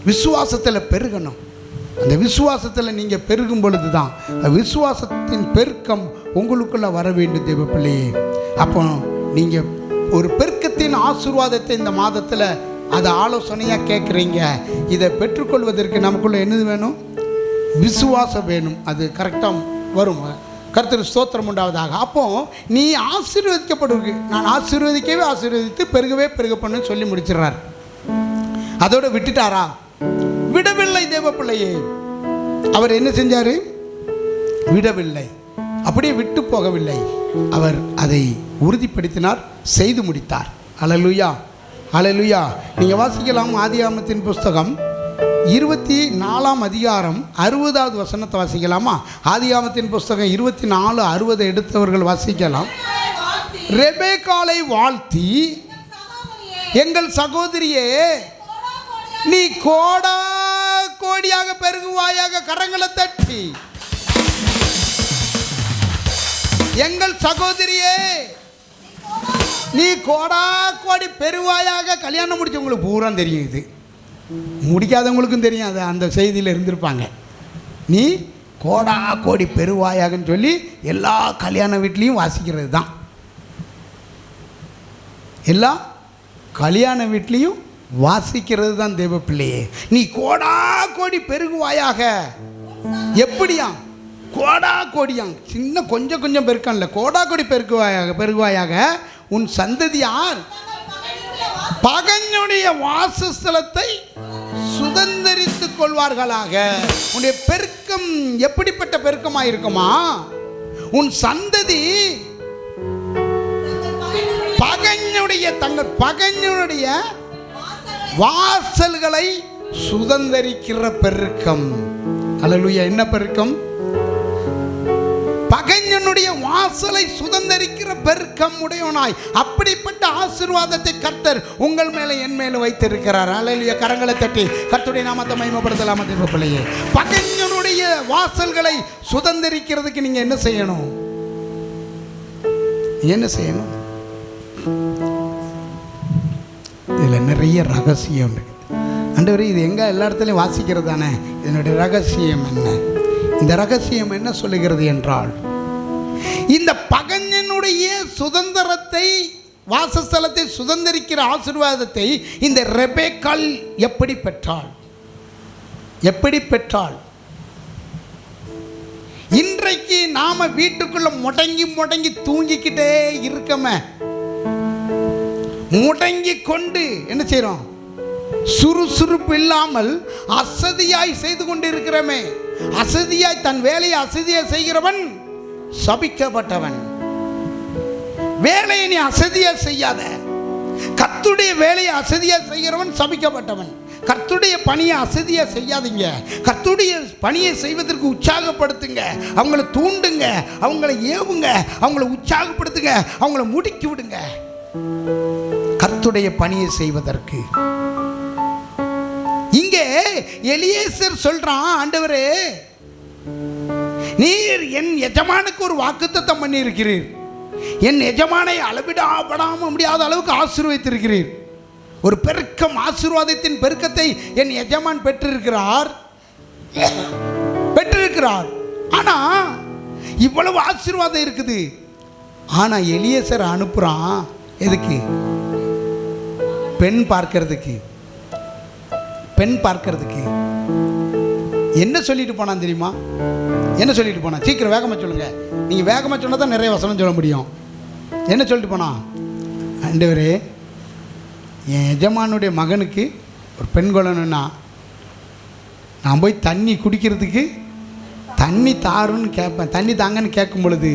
விசுவாசத்தில் பெருகணும். அந்த விசுவாசத்தில் நீங்கள் பெருகும் பொழுது தான் விசுவாசத்தின் பெருக்கம் உங்களுக்குள்ளே வர வேண்டும் தேவ பிள்ளையே. அப்போ நீங்கள் ஒரு பெருக்கத்தின் ஆசீர்வாதத்தை இந்த மாதத்தில் அதை ஆலோசனையாக கேட்குறீங்க. இதை பெற்றுக்கொள்வதற்கு நமக்குள்ளே என்னது வேணும்? விசுவாசம் வேணும். அது கரெக்டாக வரும். கர்த்தர் ஸ்தோத்திரம் உண்டாவதாக. அப்போ நீ ஆசீர்வதிக்கப்படுவீங்க. நான் ஆசீர்வதித்து பெருகவே பெருக பண்ணு சொல்லி முடிச்சிடறார். அதோட விட்டுட்டாரா? விடவில்லை தேவ பிள்ளையே. அவர் என்ன செஞ்சார்? விடவில்லை, அப்படியே விட்டு போகவில்லை. அவர் அதை உறுதிப்படுத்தினார், செய்து முடித்தார். அல்லேலூயா, அல்லேலூயா. நீங்கள் வாசிக்கலாம் ஆதியாகமத்தின் புஸ்தகம் 24ஆம் அதிகாரம் 60வது வசனத்தை வாசிக்கலாமா? ஆதியாகமத்தின் புஸ்தகம் 24:60 எடுத்தவர்கள் வாசிக்கலாம். ரெபெக்காளை வாழ்த்தி, எங்கள் சகோதரியே நீ கோடா கோடியாக பெருகுவாயாக. கரங்களை தட்டி, எங்கள் சகோதரியே நீ கோடா கோடி பெருவாயாக. கல்யாணம் முடிச்சவங்களுக்கு பூரா தெரியும், இது முடிக்காதவங்களுக்கும் தெரியும். அது அந்த செய்தியில் இருந்திருப்பாங்க. நீ கோடா கோடி பெருவாயாகன்னு சொல்லி எல்லா கல்யாண வீட்லேயும் வாசிக்கிறது தான். எல்லா கல்யாண வீட்லேயும் வாசிக்கிறது தான் தேவ பிள்ளையே. நீ கோடா கோடி பெருகுவாயாக. எப்படியா? கோடா கோடியாம். சின்ன கொஞ்சம் கொஞ்சம் பெருக்கம்ல, கோடா கோடி பெருகுவாயாக. உன் சந்ததியார் பகைஞனுடைய வாசஸ்தலத்தை சுதந்தரித்துக் கொள்வார்களாக. உன்னுடைய பெருக்கம் எப்படிப்பட்ட பெருக்கமாக இருக்குமா? உன் சந்ததி தங்கள் பகைஞனுடைய வாசல்களை சுதந்தரிக்கிற பெருக்கம். அல்லேலூயா. என்ன பெருக்கம்? பகைஞனுடைய வாசலை சுதந்தரிக்கிற பெருக்கம் உடையவனாய். அப்படிப்பட்ட ஆசீர்வாதத்தை கர்த்தர் உங்கள் மேலே என் மேலே வைத்திருக்கிறார். அல்லேலூயா. கரங்களை தட்டி கர்த்தருடைய நாமத்தை மகிமைப்படுத்தலாமா தேவ பிள்ளையே? பகைஞனுடைய வாசல்களை சுதந்தரிக்கிறதுக்கு நீங்க என்ன செய்யணும்? என்ன செய்யணும்? இதில் நிறைய ரகசியம் இருக்குது. ஆண்டவரே, இது எங்கே எல்லா இடத்துலையும் வாசிக்கிறது தானே. இதனுடைய ரகசியம் என்ன? இந்த ரகசியம் என்ன சொல்லுகிறது என்றால், இந்த பகைஞனுடைய சுதந்திரத்தை, வாசஸ்தலத்தை சுதந்திரிக்கிற ஆசீர்வாதத்தை இந்த ரெபெக்காள் எப்படி பெற்றாள்? எப்படி பெற்றாள்? இன்றைக்கு நாம வீட்டுக்குள்ள முடங்கி தூங்கிக்கிட்டே இருக்கமே, முடங்கி கொண்டு என்ன செய்றோம்? சுறுசுறுப்பு இல்லாமல் அசதியாய் செய்து கொண்டு இருக்கிறோமே. அசதியாய் தன் வேலையை அசதியாய் செய்கிறவன் சபிக்கப்பட்டவன். வேலையை நீ அசதியா செய்யாத. கர்த்தருடைய வேலையை அசதியா செய்கிறவன் சபிக்கப்பட்டவன். கர்த்தருடைய பணியை அசதியா செய்யாதீங்க. கர்த்தருடைய பணியை செய்வதற்கு உற்சாகப்படுத்துங்க. அவங்கள தூண்டுங்க, அவங்கள ஏவுங்க, அவங்கள உற்சாகப்படுத்துங்க, அவங்கள முடுக்கி விடுங்க கர்த்தருடைய பணியை செய்வதற்கு. இங்கே எலியேசர் சொல்றான், ஆண்டவரே, நீர் என் எஜமானுக்கு ஒரு வாக்குத்தத்தம் பண்ணி இருக்கிறீர். என் எஜமானை அளவிடப்படாம முடியாத அளவுக்கு ஆசீர்வதித்திருக்கிறீர். ஒரு பெருக்கம், ஆசீர்வாதத்தின் பெருக்கத்தை என் எஜமான் பெற்றிருக்கிறார். ஆனா இவ்வளவு ஆசீர்வாதம் இருக்குது. ஆனா எலியேசர் அனுப்புறான். எதுக்கு? பெண் பார்க்கிறதுக்கு. பெண் பார்க்கிறதுக்கு. என்ன சொல்லிட்டு போனான் தெரியுமா? என்ன சொல்லிட்டு போனான்? சீக்கிரம் வேகமாக சொல்லுங்க. நீங்கள் வேகமாக சொன்னால் தான் நிறைய வசனம் சொல்ல முடியும். என்ன சொல்லிட்டு போனான்? ஆண்டவரே, என் எஜமானுடைய மகனுக்கு ஒரு பெண் கொள்ளணும்னா நான் போய் தண்ணி குடிக்கிறதுக்கு தண்ணி தாருன்னு கேட்பேன். தண்ணி தாங்கன்னு கேட்கும் பொழுது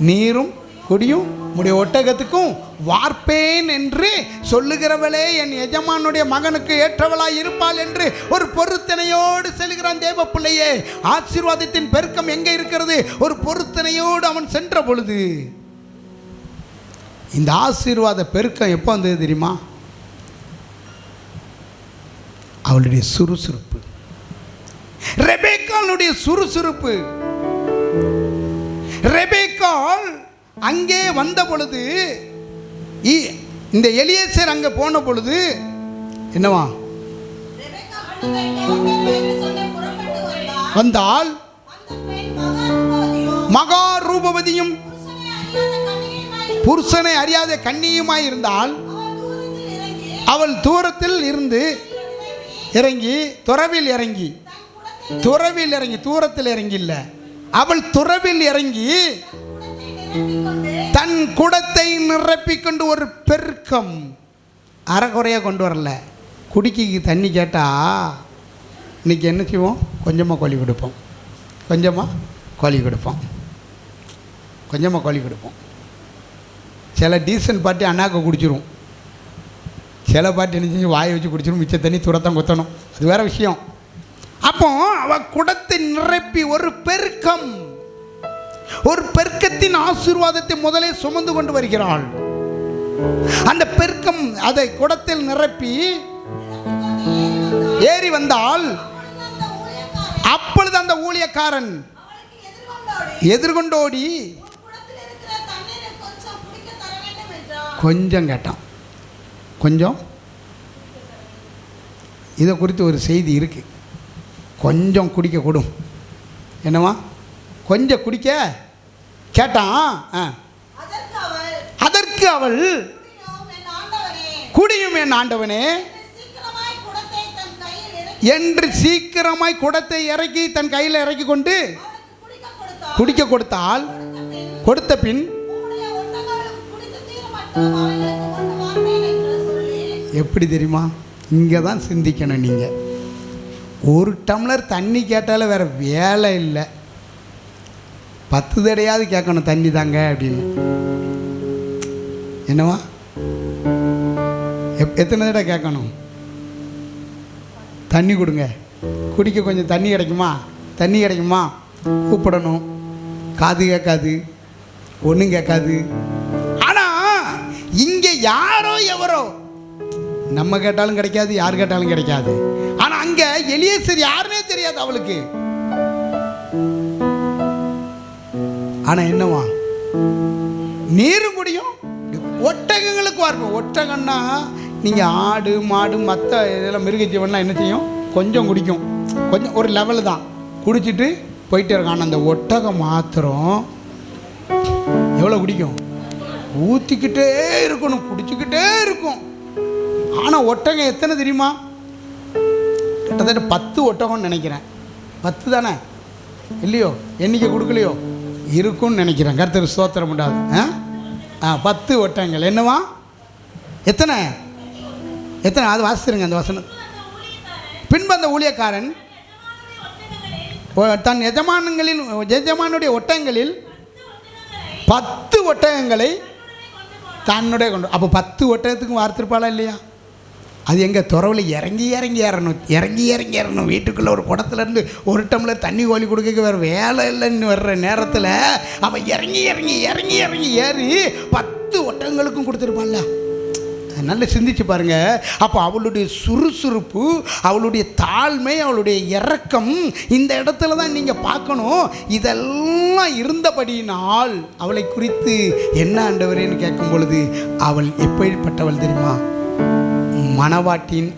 நீரும் குடியும் உடைய ஒட்டகத்துக்கும் வார்ப்பேன் என்று சொல்லுகிறவளே என் எஜமானுடைய மகனுக்கு ஏற்றவளாய் இருப்பாள் என்று ஒரு பொருத்தனையோடு செல்கிறான் தேவ பிள்ளையே. ஆசீர்வாதத்தின் பெருக்கம் எங்கே இருக்கிறது? ஒரு பொருத்தனையோடு அவன் சென்ற பொழுது. இந்த ஆசீர்வாத பெருக்கம் எப்போ வந்தது தெரியுமா? அவளுடைய சுறுசுறுப்பு, ரெபெக்காளுடைய சுறுசுறுப்பு. ரெபெக்காள் அங்கே வந்த பொழுது, இந்த எலியேசர் அங்கே போன பொழுது என்னவா? வந்தால் மகா ரூபவதியும் புருஷனை அறியாத கன்னியுமாய் இருந்தால் அவள் தூரத்தில் இருந்து இறங்கி துறவில் இறங்கி தூரத்தில் இறங்கி இல்ல, அவள் துறவில் இறங்கி தன் குடத்தை நிரப்பிக்கொண்டு ஒரு பெருக்கம் அறகுறையா கொண்டு வரல. குடிக்கு தண்ணி கேட்டா இன்னைக்கு என்ன செய்வோம்? கொஞ்சமாக கோழி கொடுப்போம், கொஞ்சமாக கோழி கொடுப்போம். சில டீசன்ட் பார்ட்டி அண்ணாக்க குடிச்சிரும், சில பார்ட்டி என்ன செஞ்சு வாயை வச்சு குடிச்சிடும், மிச்ச தண்ணி துரத்தான் கொத்தணும், அது வேற விஷயம். அப்போ அவ குடத்தை நிரப்பி ஒரு பெருக்கத்தின் ஆசீர்வாதத்தை முதலே சுமந்து கொண்டு வருகிறாள். அந்த பெருக்கம் அதை குடத்தில் நிரப்பி ஏறி வந்தால் அப்பொழுது அந்த ஊழியக்காரன் எதிர்கொண்டோடி கொஞ்சம் கேட்டான். கொஞ்சம் இதை குறித்து ஒரு செய்தி இருக்கு. கொஞ்சம் குடிக்க கொடும், என்னவா கொஞ்சம் குடிக்க கேட்டான். அதற்கு அவள் குடியும் என் ஆண்டவனே என்று சீக்கிரமாய் குடத்தை இறக்கி தன் கையில் இறக்கி கொண்டு குடிக்க கொடுத்தால், கொடுத்த பின் எப்படி தெரியுமா? இங்கே தான் சிந்திக்கணும். நீங்கள் ஒரு டம்ளர் தண்ணி கேட்டாலும் வேறு வேலை இல்லை, 10 தடையாவது கேட்கணும் தண்ணி தாங்க அப்படின்னு. என்னவா எத்தனை தடவை கேட்கணும்? தண்ணி கொடுங்க, குடிக்க கொஞ்சம் தண்ணி கிடைக்குமா கூப்பிடணும். காது கேட்காது, ஒன்றும் கேட்காது. ஆனால் இங்கே யாரோ எவரோ நம்ம கேட்டாலும் கிடைக்காது, யார் கேட்டாலும் கிடைக்காது. ஆனால் அங்கே எலியேசர் யாருன்னே தெரியாது அவளுக்கு. ஆனால் என்னவா நீரும் குடியும். ஒட்டகங்களுக்கு பார்ப்போம். ஒட்டகம்னா நீங்கள் ஆடு மாடு மற்ற இதெல்லாம் மிருக ஜீவன்லாம் என்ன செய்யும்? கொஞ்சம் குடிக்கும், கொஞ்சம் ஒரு லெவலு தான் குடிச்சிட்டு போயிட்டே இருக்கும். ஆனால் அந்த ஒட்டகம் மாத்திரம் எவ்வளோ குடிக்கும்? ஊற்றிக்கிட்டே இருக்கணும், குடிச்சிக்கிட்டே இருக்கும். ஆனால் ஒட்டகம் எத்தனை தெரியுமா? கிட்டத்தட்ட 10 ஒட்டகம்னு நினைக்கிறேன். 10 தானே இல்லையோ? எண்ணிக்கை கொடுக்கலையோ? இருக்குன்னு நினைக்கிறேன். கர்த்தருக்கு ஸ்தோத்திரம் உண்டாது. 10 ஒட்டகங்கள். என்னவா எத்தனை? அது வாசிச்சிருங்க அந்த வசனம். பின்பு அந்த ஊழியக்காரன் தன் எஜமானுடைய ஒட்டகங்களில் 10 ஒட்டகங்களை தன்னுடைய கொண்டு. அப்போ 10 ஒட்டகத்துக்கும் வார்த்திருப்பாளா இல்லையா? அது எங்கள் துறவில் இறங்கி ஏறணும். வீட்டுக்குள்ளே ஒரு குடத்துலேருந்து ஒரு டம்ளர் தண்ணி கோழி கொடுக்க வேறு வேலை இல்லைன்னு வர்ற நேரத்தில் அவன் இறங்கி ஏறி 10 ஒட்டகங்களுக்கும் கொடுத்துருப்பான்ல. நல்லா சிந்திச்சு பாருங்க. அப்போ அவளுடைய சுறுசுறுப்பு, அவளுடைய தாழ்மை, அவளுடைய இரக்கம் இந்த இடத்துல தான் நீங்கள் பார்க்கணும். இதெல்லாம் இருந்தபடியினால் அவளை குறித்து என்ன ஆண்டவரேன்னு கேட்கும் பொழுது அவள் எப்படிப்பட்டவள் தெரியுமா? மணவாட்டியாக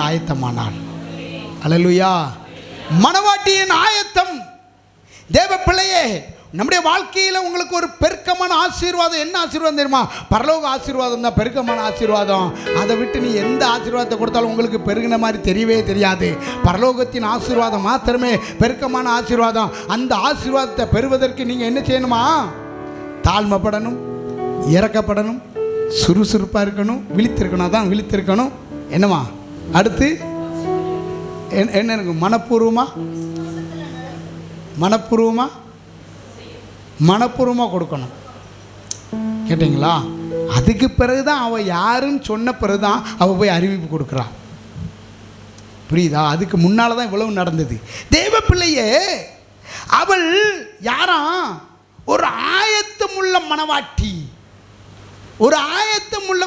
ஆயத்தமானாள். அல்லேலூயா. மணவாட்டியின் ஆயத்தம். தேவ பிள்ளையே, நம்முடைய வாழ்க்கையில் உங்களுக்கு ஒரு பெருக்கமான ஆசீர்வாதம். என்ன ஆசீர்வாதம் தெரியுமா? பரலோக ஆசீர்வாதம் தான் பெருக்கமான ஆசீர்வாதம். அதை விட்டு நீ எந்த ஆசீர்வாதத்தை கொடுத்தாலும் உங்களுக்கு பெருகின மாதிரி தெரியவே தெரியாது. பரலோகத்தின் ஆசீர்வாதம் மாத்திரமே பெருக்கமான ஆசீர்வாதம். அந்த ஆசீர்வாதத்தை பெறுவதற்கு நீங்கள் என்ன செய்யணுமா? தாழ்மைப்படணும், இறக்கப்படணும், சுறுசுறுப்பாக இருக்கணும், விழித்திருக்கணும். அதான் விழித்திருக்கணும். என்னமா அடுத்து என்ன இருக்கும்? மனப்பூர்வமாக கொடுக்கணும். கேட்டிங்களா? அதுக்கு பிறகுதான் அவள் யாருன்னு சொன்ன பிறகுதான் அவள் போய் அறிவிப்பு கொடுக்குறான். புரியுதா? அதுக்கு முன்னால் தான் இவ்வளவு நடந்தது. தேவ பிள்ளையே, அவள் யாரா? ஒரு ஆயத்தமுள்ள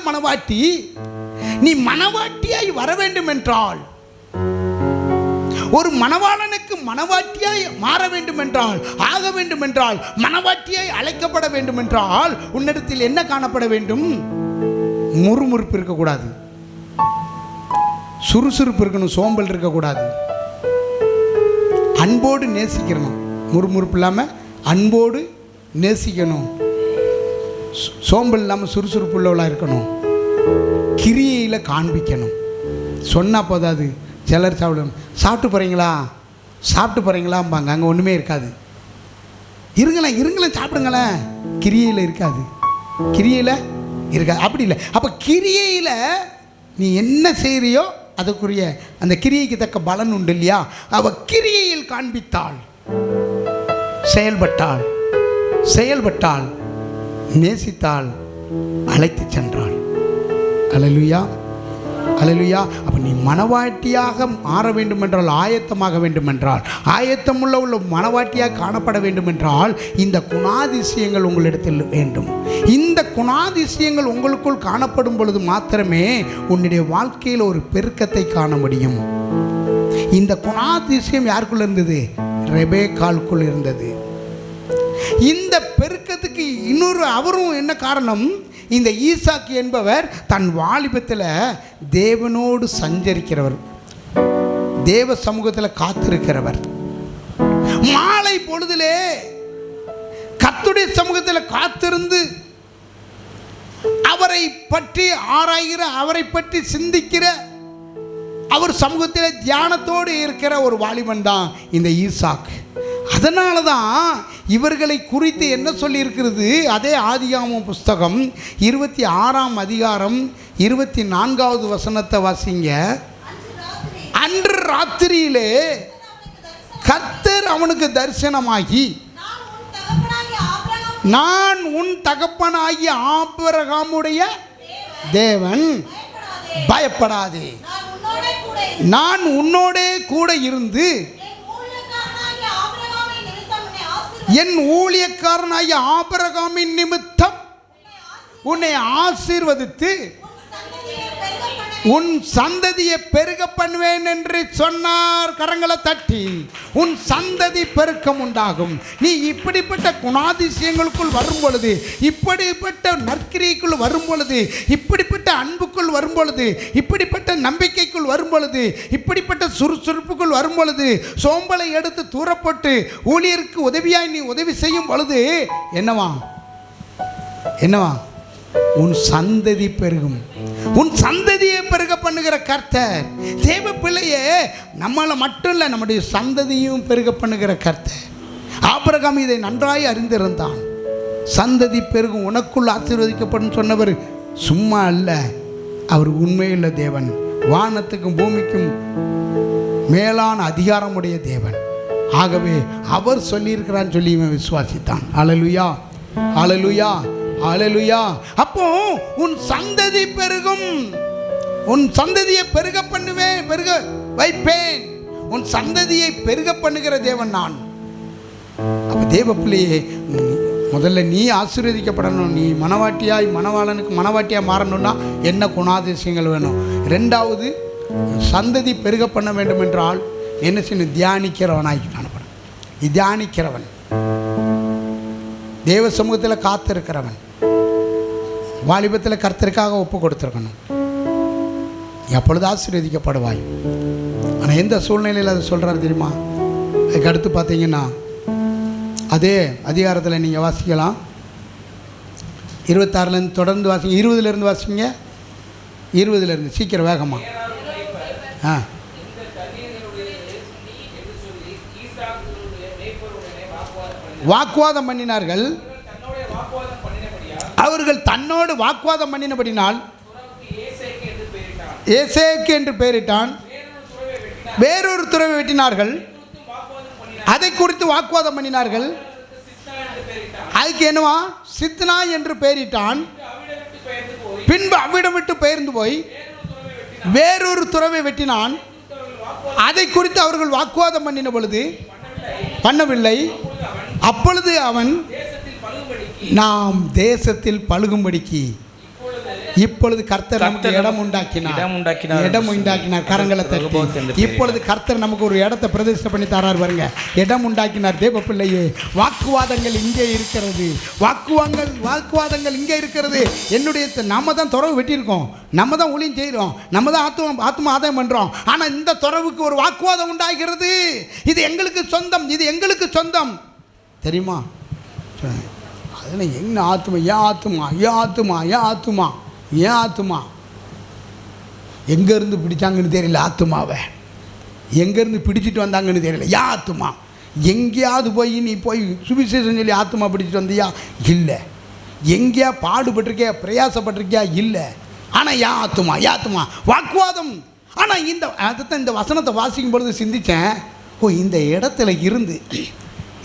மணவாட்டி. நீ மணவாட்டியாய் வர வேண்டும் என்றால், ஒரு மணவாளனுக்கு மணவாட்டியாய் மாற வேண்டும் என்றால், ஆக வேண்டும் என்றால், மணவாட்டியாய் அழைக்கப்பட வேண்டும் என்றால் உன்னிடத்தில் என்ன காணப்பட வேண்டும்? முறுமுறுப்பு இருக்கக்கூடாது. சுறுசுறுப்பு இருக்கணும், சோம்பல் இருக்கக்கூடாது. அன்போடு நேசிக்கணும், முறுமுறுப்பு இல்லாமல் அன்போடு நேசிக்கணும். சோம்பல் இல்லாமல் சுறுசுறுப்பு உள்ளவளாக இருக்கணும். கிரியையில் காண்பிக்கணும். சொன்னால் போதாது. சிலர் சாப்பிட்டு போகிறீங்களா, சாப்பிட்டு போகிறீங்களாம்பாங்க, அங்கே ஒன்றுமே இருக்காது. இருங்களேன் சாப்பிடுங்களேன், கிரியையில் இருக்காது. கிரியையில் இருக்காது. அப்படி இல்லை. அப்போ கிரியையில் நீ என்ன செய்கிறியோ அதுக்குரிய அந்த கிரியைக்கு தக்க பலன் உண்டு இல்லையா? அவள் கிரியையில் காண்பித்தாள், செயல்பட்டாள், நேசித்தாள், அழைத்து சென்றாள். அல்லேலூயா, அல்லேலூயா. அப்போ நீ மனவாட்டியாக மாற வேண்டுமென்றால், ஆயத்தமாக வேண்டுமென்றால், ஆயத்தமுள்ள மனவாட்டியாக காணப்பட வேண்டுமென்றால் இந்த குணாதிசயங்கள் உங்களிடத்தில் வேண்டும். இந்த குணாதிசயங்கள் உங்களுக்குள் காணப்படும் பொழுது மாத்திரமே உன்னுடைய வாழ்க்கையில் ஒரு பெருக்கத்தை காண முடியும். இந்த குணாதிசயம் யாருக்குள்ள இருந்தது? ரெபேக்காளுக்குள் இருந்தது. இந்த பெருக்கத்துக்கு இன்னொரு அவரும் என்ன காரணம்? இந்த ஈசாக்கு என்பவர் தன் வாலிபத்தில் தேவனோடு சஞ்சரிக்கிறவர், தேவ சமூகத்தில் காத்திருக்கிறவர். மாலை பொழுதிலே கர்த்தருடைய சமூகத்தில் காத்திருந்து அவரை பற்றி ஆராய்கிற, அவரை பற்றி சிந்திக்கிற, அவர் சமூகத்தில் தியானத்தோடு இருக்கிற ஒரு வாலிபன் தான் இந்த ஈசாக்கு. அதனால தான் இவர்களை குறித்து என்ன சொல்லியிருக்கிறது? அதே ஆதியாகமம் புஸ்தகம் 26ஆம் அதிகாரம் 24வது வசனத்தை வாசிங்க. அன்று ராத்திரியிலே கர்த்தர் அவனுக்கு தரிசனமாகி, நான் உன் தகப்பனாகிய ஆபிரகாமுடைய தேவன், பயப்படாதே, நான் உன்னோடே கூட இருந்து என் ஊழியக்காரனாகிய ஆபிரகாமின் நிமித்தம் உன்னை ஆசீர்வதித்து உன் சந்ததியை பெருக பண்ணுவேன் என்று சொன்னார். கரங்களை தட்டி, உன் சந்ததி பெருக்கம் உண்டாகும். நீ இப்படிப்பட்ட குணாதிசயங்களுக்குள் வரும் பொழுது, இப்படிப்பட்ட நற்கிரிக்குள் வரும் பொழுது, இப்படிப்பட்ட அன்புக்குள் வரும் பொழுது, இப்படிப்பட்ட நம்பிக்கைக்குள் வரும் பொழுது, இப்படிப்பட்ட சுறுசுறுப்புக்குள் வரும் பொழுது, சோம்பலை எடுத்து தூரப்பட்டு ஊழியருக்கு உதவியாய் நீ உதவி செய்யும் பொழுது என்னவா? உன் சந்ததி பெருகும். உன் சந்ததியை பெருக பண்ணுகிற கர்த்தர். தேவ பிள்ளையே, நம்மளை மட்டும் இல்லை, நம்முடைய சந்ததியும் பெருக பண்ணுகிற கர்த்தர். ஆபிரகாம் இதை நன்றாய் அறிந்திருந்தான். சந்ததி பெருகும், உனக்குள் ஆசீர்வதிக்கப்படும் சொன்னவர் சும்மா அல்ல, அவர் உண்மையுள்ள தேவன், வானத்துக்கும் பூமிக்கும் மேலான அதிகாரமுடைய தேவன். ஆகவே அவர் சொல்லியிருக்கிறான்னு சொல்லி இவன் விசுவாசித்தான். அல்லேலூயா, அல்லேலூயா, அல்லேலூயா. அப்போ உன் சந்ததி பெருகும், உன் சந்ததியை பெருக பண்ணுவேன், பெருக வைப்பேன். உன் சந்ததியை பெருக பண்ணுகிற தேவன் நான். அப்போ தேவ பிள்ளையே, முதல்ல நீ ஆசீர்வதிக்கப்படணும். நீ மணவாளனுக்கு மணவாட்டியாக மாறணும்னா என்ன குணாதிசயங்கள் வேணும்? ரெண்டாவது, சந்ததி பெருக பண்ண வேண்டும் என்றால் என்ன செய்யணும்? தியானிக்கிறவனாய் காணப்படும். தியானிக்கிறவன், தேவ சமூகத்தில் காத்திருக்கிறவன், வாலிபத்தில் கர்த்தருக்காக ஒப்பு கொடுத்துருக்கணும். எப்பொழுது ஆசீர்வதிக்கப்படுவாய். ஆனால் எந்த சூழ்நிலையில் அதை சொல்கிறாரு தெரியுமா? அதுக்கு அடுத்து பார்த்தீங்கன்னா அதே அதிகாரத்தில் நீங்கள் வாசிக்கலாம். 26லேருந்து தொடர்ந்து வாசிங்க, 20லேருந்து வாசிங்க, 20லேருந்து சீக்கிரம் வேகமாக. வாக்குவாதம் பண்ணினார்கள். அவர்கள் தன்னோடு வாக்குவாதம் பண்ணினபடினால் ஏசேக்கு என்று பெயரிட்டான். வேறொரு துறவை வெட்டினார்கள். அதை குறித்து வாக்குவாதம் பண்ணினார்கள். அதுக்கு என்னவா? சித்னா என்று பெயரிட்டான். பின்பு அவ்விடம் விட்டு பெயர்ந்து போய் வேறொரு துறவை வெட்டினான். அதை குறித்து அவர்கள் வாக்குவாதம் பண்ணின பொழுது பண்ணவில்லை. அப்பொழுது அவன், நாம் தேசத்தில் பழுகும்படிக்கு இப்பொழுது கர்த்தர் நமக்கு இடம் உண்டாக்கினார். கரங்களை தட்டி இப்பொழுது கர்த்தர் நமக்கு ஒரு இடத்தை பிரதிஷ்டை பண்ணி தரார் பாருங்க. இடம் உண்டாக்கினார். தேவ பிள்ளையே, வாக்குவாதங்கள் இங்கே இருக்கிறது. வாக்குவாதங்கள் இங்கே இருக்கிறது. என்னுடைய நம்ம தான் துறவு வெட்டியிருக்கோம், நம்ம தான் ஊழியம் செய்கிறோம், நம்ம தான் ஆத்மா ஆதாயம் பண்ணுறோம். ஆனால் இந்த துறவுக்கு ஒரு வாக்குவாதம் உண்டாகிறது. இது எங்களுக்கு சொந்தம், இது எங்களுக்கு சொந்தம் தெரியுமா? அதில் என்ன ஆத்துமா, ஏன் ஆத்துமா, ஏன் ஆத்துமா, ஏன் ஆத்துமா, ஏன் ஆத்துமா? எங்கேருந்து பிடிச்சாங்கன்னு தெரியல ஆத்துமாவை, எங்கேருந்து பிடிச்சிட்டு வந்தாங்கன்னு தெரியல. ஏன் ஆத்துமா? எங்கேயாவது போய் நீ போய் சுவிசேஷம் சொல்லி ஆத்துமா பிடிச்சிட்டு வந்தியா? இல்லை. எங்கேயா பாடுபட்டிருக்கியா, பிரயாசப்பட்டிருக்கியா? இல்லை. ஆனால் ஏன் ஆத்துமா, ஏன் ஆத்துமா? வாக்குவாதம். ஆனால் அதுதான் இந்த வசனத்தை வாசிக்கும் பொழுது சிந்தித்தேன், இந்த இடத்துல இருந்து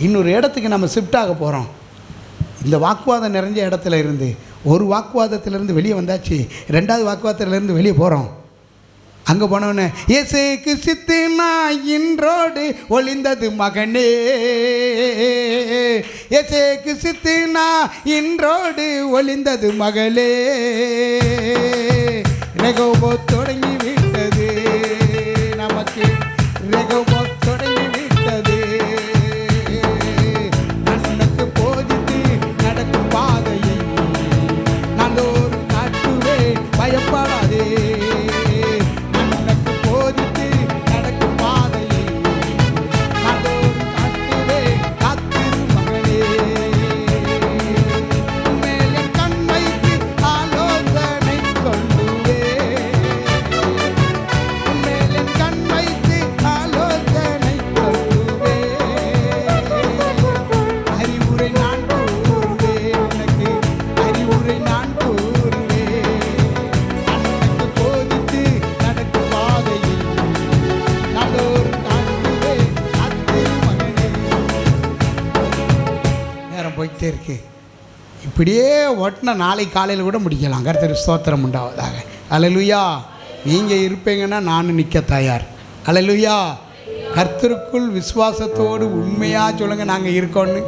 இன்னொரு இடத்துக்கு நம்ம ஷிஃப்ட் ஆக போகிறோம். இந்த வாக்குவாதம் நிறைஞ்ச இடத்துல இருந்து ஒரு வாக்குவாதத்திலேருந்து வெளியே வந்தாச்சு, ரெண்டாவது வாக்குவாதத்திலேருந்து வெளியே போகிறோம். அங்கே போனவொன்னே இயேசுக்கு சித்துனா இன்றோடு ஒளிந்தது மகனே, இயேசுக்கு சித்துனா இன்றோடு ஒளிந்தது மகளே, ரெகோபோத் தொடங்கி விட்டது நமக்கு, ரெகோபோத் தொடங்கி விட்டது. அன்னுக்கு போதித்து நடக்கும் பாதையை நாள்தோறும் காட்டுவேன், பயப்படாதே. அன்னுக்கு போதித்து நடக்கும் பாதையை நாள்தோறும் காட்டுவேன், காத்திரு மகளே. மேலே கண் வைத்து ஆலோசனை கொள்ளுவே, மேலே கண் வைத்து ஆலோசனை கொள்ளுவே. அறிவுரை நான் கூறுவேன் உனக்கு, அறிவுரை நான் கூறுவேன். அன்னுக்கு போதித்து நடக்கும் பாதையில் நாள்தோறும் காட்டுவேன், காத்திரு மகனே. நேரம் போய்கிட்டே இருக்கு. இப்படியே ஓட்டினா நாளை காலையில் கூட முடிக்கலாம். கர்த்தருக்கு ஸ்தோத்திரம் உண்டாவதாக. அல்லேலூயா. நீங்கள் இருப்பீங்கன்னா நானும் நிற்க தயார். அல்லேலூயா. கர்த்தருக்குள் விசுவாசத்தோடு உண்மையாக சொல்லுங்கள், நாங்கள் இருக்கோன்னு.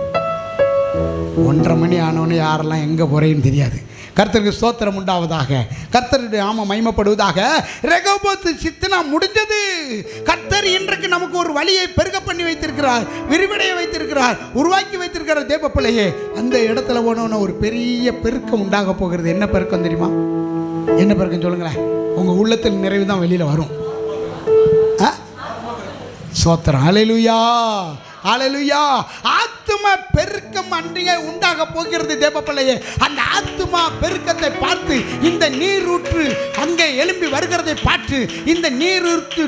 1:30 மணி ஆனோன்னு யாரெல்லாம் எங்கே போகிறேன்னு தெரியாது. கர்த்தருக்கு ஸ்தோத்திரம் உண்டாவதாக. கர்த்தருடைய நாமம் மகிமைப்படுவதாக. ரெகோபோத் சித்தனா முடிஞ்சது. கர்த்தர் இன்றைக்கு நமக்கு ஒரு வழியை பெருக பண்ணி வைத்திருக்கிறார், விரிவடைய வைத்திருக்கிறார், உருவாக்கி வைத்திருக்கிறார். தேவ பிள்ளையே, அந்த இடத்துல போனோன்னா ஒரு பெரிய பெருக்கம் உண்டாக போகிறது. என்ன பெருக்கம் தெரியுமா? என்ன பெருக்கம் சொல்லுங்களேன். உங்கள் உள்ளத்தில் நிறைவு தான் வெளியில் வரும். ஸ்தோத்திரம். அல்லேலூயா, அல்லேலூயா. ஆத்தும பெருக்கம் அன்றைய உண்டாக போகிறது. தேவ பிள்ளையே, அந்த ஆத்துமா பெருக்கத்தை பார்த்து, இந்த நீரூற்று அங்கே எழும்பி வருகிறதை பார்த்து, இந்த நீரூற்று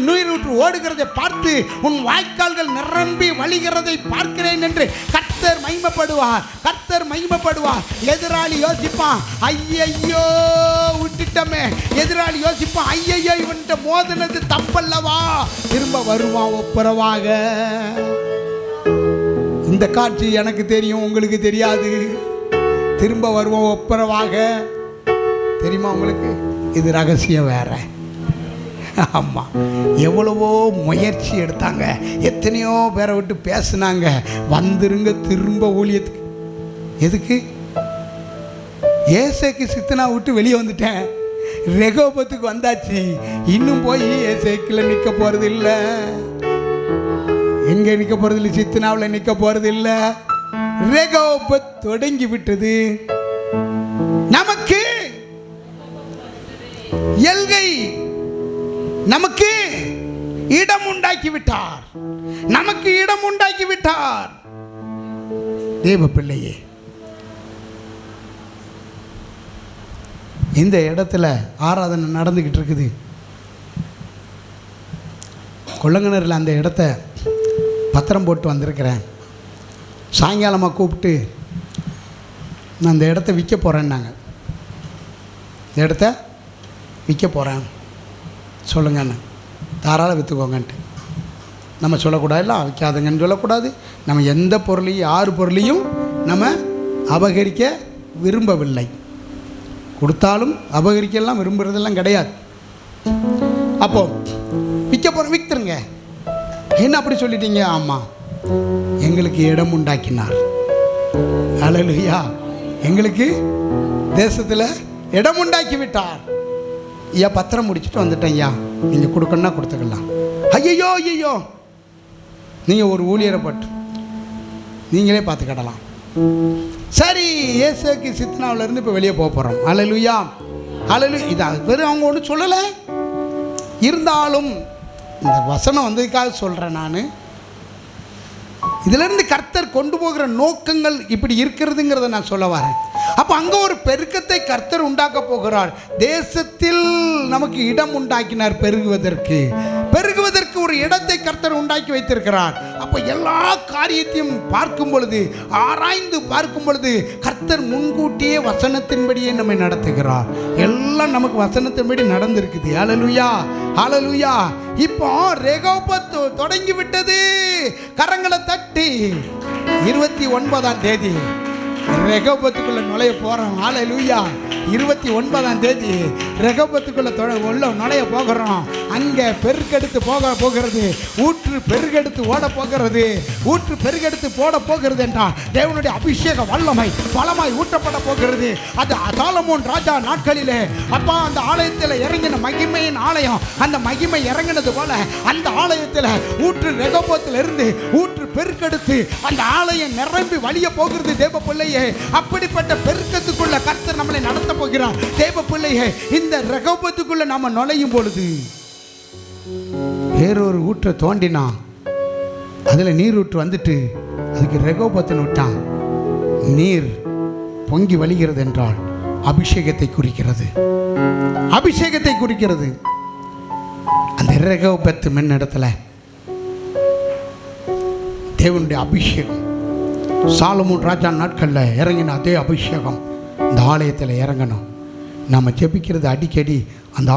ஓடுகிறதை பார்த்து, உன் வாய்க்கால்கள் நிரம்பி வழிகிறதை பார்க்கிறேன் என்று கர்த்தர் மகிமைப்படுவார். கர்த்தர் மகிமைப்படுவார். எதிராளி யோசிப்பான், ஐயையோ விட்டுட்டமே. எதிராளி யோசிப்பான், ஐயையோ இவன்கிட்ட மோதினது தப்பல்லவா, திரும்ப வருவான் ஒப்புரவாக. இந்த காட்சி எனக்கு தெரியும், உங்களுக்கு தெரியாது. திரும்ப வருவோம் ஒப்புரவாக. தெரியுமா உங்களுக்கு? இது ரகசியம் வேற. ஆமாம், எவ்வளவோ முயற்சி எடுத்தாங்க, எத்தனையோ பேரை விட்டு பேசுனாங்க, வந்துருங்க திரும்ப ஊழியத்துக்கு. எதுக்கு? ஏசேக்கு சித்தனா விட்டு வெளியே வந்துட்டேன், ரெகோபத்துக்கு வந்தாச்சு. இன்னும் போய் ஏசேக்கில் நிற்க போகிறது இல்லை. எங்கே நிற்க போகிறது இல்லை? சித்தனாவில் நிற்க போகிறது இல்லை. ரெகோபத் தொடங்கி விட்டது. நமக்கு எல்கை, நமக்கு இடம் உண்டாக்கி விட்டார், நமக்கு இடம் உண்டாக்கி விட்டார். தேவ பிள்ளையே, இந்த இடத்துல ஆராதனை நடந்துக்கிட்டு இருக்குது. கொள்ளங்கிணறில் அந்த இடத்த பத்திரம் போட்டு வந்திருக்கிறேன். சாயங்காலமாக கூப்பிட்டு நான் அந்த இடத்த விற்க போகிறேன்னாங்க. இந்த இடத்த விற்க போகிறேன் சொல்லுங்கண்ணா, தாராளம் விற்றுக்கோங்கன்ட்டு. நம்ம சொல்லக்கூடாது, இல்லை விற்காதுங்கன்னு சொல்லக்கூடாது. நம்ம எந்த பொருளையும் யார் பொருளையும் நம்ம அபகரிக்க விரும்பவில்லை. கொடுத்தாலும் அபகரிக்கலாம் விரும்புகிறதெல்லாம் கிடையாது. அப்போது விற்க போகிறோம், விற்றுருங்க. என்ன அப்படி சொல்லிட்டீங்க? ஆமாம், எங்களுக்கு இடம் உண்டாக்கினார். அல்லேலூயா. எங்களுக்கு தேசத்தில் இடம் உண்டாக்கி விட்டார். ஐயா பத்திரம் முடிச்சுட்டு வந்துட்டேன் ஐயா, நீங்கள் கொடுக்கணும்னா கொடுத்துக்கலாம். ஐயோ ஐயோ, நீங்கள் ஒரு ஊழியரை பட்டு நீங்களே பார்த்துக்கிடலாம். சரி, இயேசுக்கு சித்தனாவிலேருந்து இப்போ வெளியே போக போகிறோம். அல்லேலூயா, அல்லேலூயா. இது வெறும் அவங்க ஒன்றும் சொல்லலை. இருந்தாலும் இந்த வசனம் வந்ததுக்காக சொல்கிறேன். நான் இதிலிருந்து கர்த்தர் கொண்டு போகிற நோக்கங்கள் இப்படி இருக்கிறதுங்கிறத நான் சொல்ல வரேன். அப்போ அங்கே ஒரு பெருக்கத்தை கர்த்தர் உண்டாக்க போகிறார். தேசத்தில் நமக்கு இடம் உண்டாக்கினார் பெருகுவதற்கு ஒரு இடத்தை கர்த்தர் உண்டாக்கி வைத்திருக்கிறார். அப்போ எல்லா காரியத்தையும் பார்க்கும் பொழுது, ஆராய்ந்து பார்க்கும் பொழுது, கர்த்தர் முன்கூட்டியே வசனத்தின்படியே நம்மை நடத்துகிறார். எல்லாம் நமக்கு வசனத்தின்படி நடந்திருக்குது. ஹல்லேலூயா, ஹல்லேலூயா. இப்போ ரெகோபத் தொடங்கி விட்டது. கரங்களை தட்டி 29ஆம் தேதி ரெகோபத்துக்குள்ள நுழைய போகிறோம். ஹல்லேலூயா. 29ஆம் தேதி ரெகோபத்துக்குள்ள நுழைய போகிறோம். அங்கே பெருக்கெடுத்து போகிறது. ஊற்று பெருகெடுத்து ஓட போகிறது. ஊற்று பெருகெடுத்து போட போகிறது என்றால் தேவனுடைய அபிஷேக வல்லமை பலமாய் ஊற்றப்பட போகிறது. அது சாலமோன் ராஜா நாட்களிலே அப்பா அந்த ஆலயத்தில் இறங்கின மகிமையின் ஆலயம், அந்த மகிமை இறங்கினது போல அந்த ஆலயத்தில் ஊற்று ரெகோபத்திலிருந்து ஊற்று பெருக்கெடுத்து அந்த ஆலயம் நிரம்பி வழிய போகிறது. தேவ பிள்ளையே, அப்படிப்பட்ட பெருக்கத்துக்குள்ள கர்த்தர் நம்மளை நடத்த போகிறார். தேவ பிள்ளையே, இந்த ரெகோபத்துக்குள்ள நாம நுழையும் பொழுது வேறொரு ஊற்றை தோண்டினா அதில் நீர் ஊற்று வந்துட்டு அதுக்கு ரெகோபத்துன்னு விட்டான். நீர் பொங்கி வழிகிறது என்றால் அபிஷேகத்தை குறிக்கிறது. அபிஷேகத்தை குறிக்கிறது. அந்த ரெகோபத்து மின்னிடத்தில் தேவனுடைய அபிஷேகம் சாலமோன் ராஜா நாட்களில் இறங்கின அதே அபிஷேகம் இந்த ஆலயத்தில் இறங்கணும். நாம் ஜெபிக்கிறது அடிக்கடி அந்த